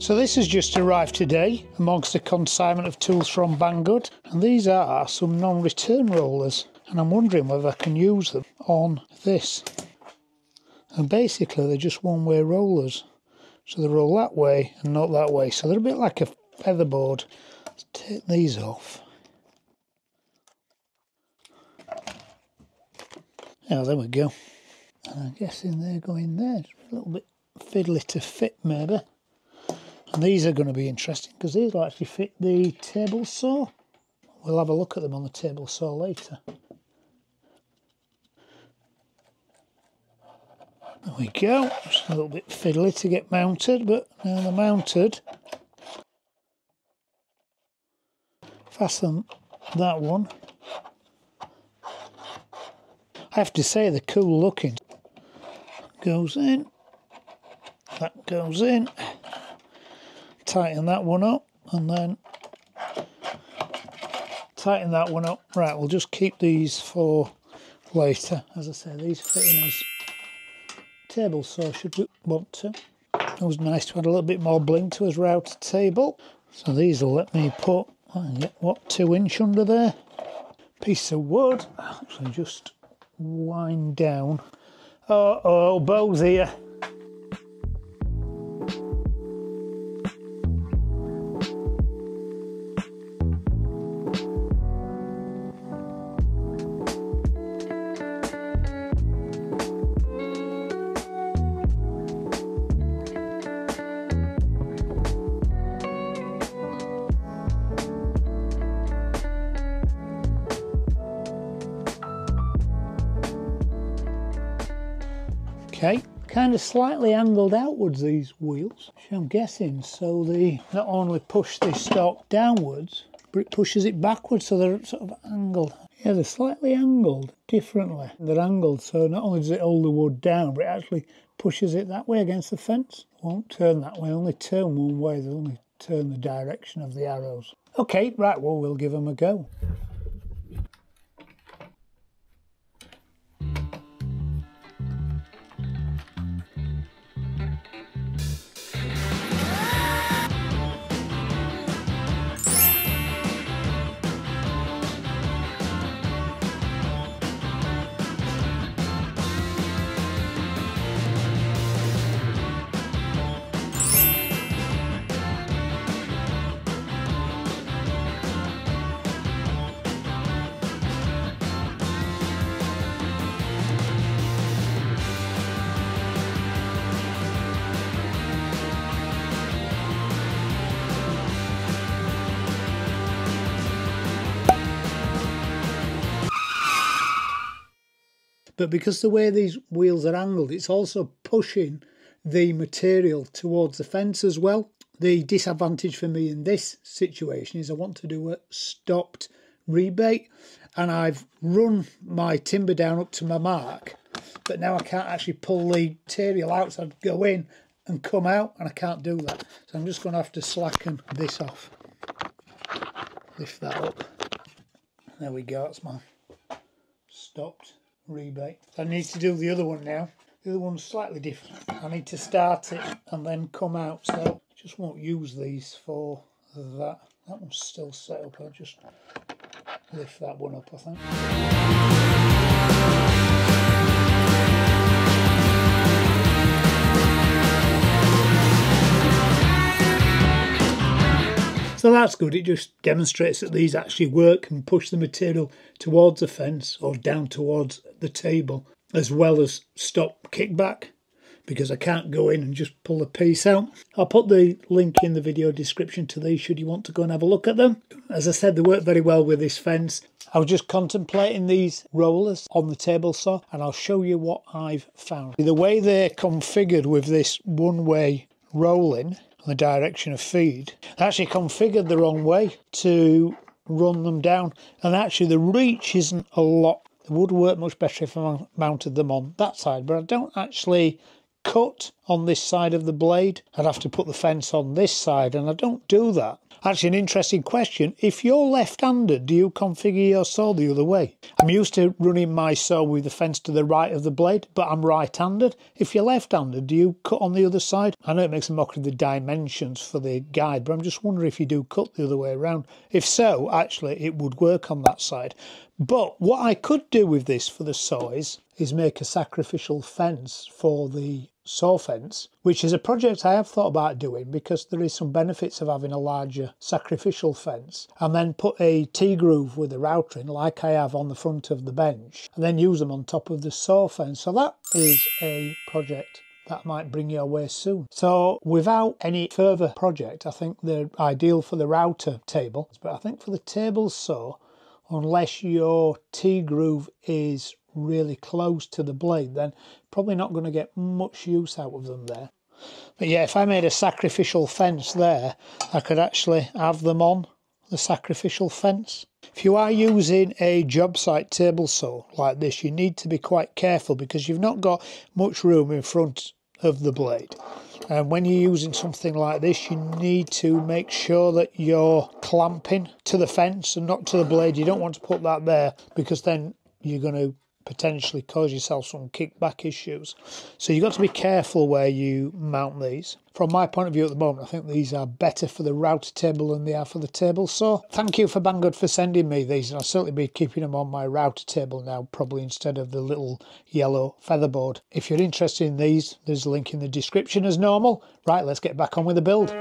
So this has just arrived today amongst a consignment of tools from Banggood, and these are some non-return rollers, and I'm wondering whether I can use them on this. And basically they're just one-way rollers, so they roll that way and not that way, so they're a bit like a featherboard. Let's take these off. Yeah, there we go. And I'm guessing they're going there, just a little bit fiddly to fit maybe. And these are going to be interesting because these will actually fit the table saw. We'll have a look at them on the table saw later. There we go. Just a little bit fiddly to get mounted, but now they're mounted. Fasten that one. I have to say they're cool looking. Goes in. That goes in. Tighten that one up and then tighten that one up. Right, we'll just keep these for later. As I say, these fit in as table saw should we want to. It was nice to add a little bit more bling to his router table. So these will let me put, what, 2 inch under there. Piece of wood. Actually just wind down. Uh-oh, Bo's here. Okay, kind of slightly angled outwards these wheels, which I'm guessing, so they not only push the stock downwards, but it pushes it backwards, so they're sort of angled. Yeah, they're slightly angled differently. They're angled, so not only does it hold the wood down, but it actually pushes it that way against the fence. It won't turn that way, only turn one way, they'll only turn the direction of the arrows. Okay, right, well, we'll give them a go. But because the way these wheels are angled, it's also pushing the material towards the fence as well. The disadvantage for me in this situation is I want to do a stopped rebate, and I've run my timber down up to my mark, but now I can't actually pull the material out, so I'd go in and come out, and I can't do that. So I'm just going to have to slacken this off. Lift that up. There we go, that's my stopped rebate. I need to do the other one now. The other one's slightly different. I need to start it and then come out, so I just won't use these for that. That one's still set up. I'll just lift that one up, I think. So that's good, it just demonstrates that these actually work and push the material towards the fence or down towards the table, as well as stop kickback, because I can't go in and just pull the piece out. I'll put the link in the video description to these should you want to go and have a look at them. As I said, they work very well with this fence. I was just contemplating these rollers on the table saw, and I'll show you what I've found. The way they're configured with this one-way rolling, the direction of feed, actually configured the wrong way to run them down, and actually the reach isn't a lot. It would work much better if I mounted them on that side, but I don't actually cut on this side of the blade. I'd have to put the fence on this side, and I don't do that. Actually, an interesting question. If you're left-handed, do you configure your saw the other way? I'm used to running my saw with the fence to the right of the blade, but I'm right-handed. If you're left-handed, do you cut on the other side? I know it makes a mockery of the dimensions for the guide, but I'm just wondering if you do cut the other way around. If so, actually, it would work on that side. But what I could do with this for the saw is make a sacrificial fence for the saw fence, which is a project I have thought about doing because there is some benefits of having a larger sacrificial fence, and then put a T-groove with a router in like I have on the front of the bench, and then use them on top of the saw fence. So that is a project that might bring your way soon. So without any further project, I think they're ideal for the router table, but I think for the table saw, unless your T-groove is really close to the blade, then probably not going to get much use out of them there. But yeah, if I made a sacrificial fence there, I could actually have them on the sacrificial fence. If you are using a job site table saw like this, you need to be quite careful because you've not got much room in front of the blade. And when you're using something like this, you need to make sure that you're clamping to the fence and not to the blade. You don't want to put that there because then you're going to potentially cause yourself some kickback issues. So you've got to be careful where you mount these. From my point of view at the moment, I think these are better for the router table than they are for the table saw. Thank you for Banggood for sending me these, and I'll certainly be keeping them on my router table now, probably instead of the little yellow featherboard. If you're interested in these, there's a link in the description as normal. Right, let's get back on with the build.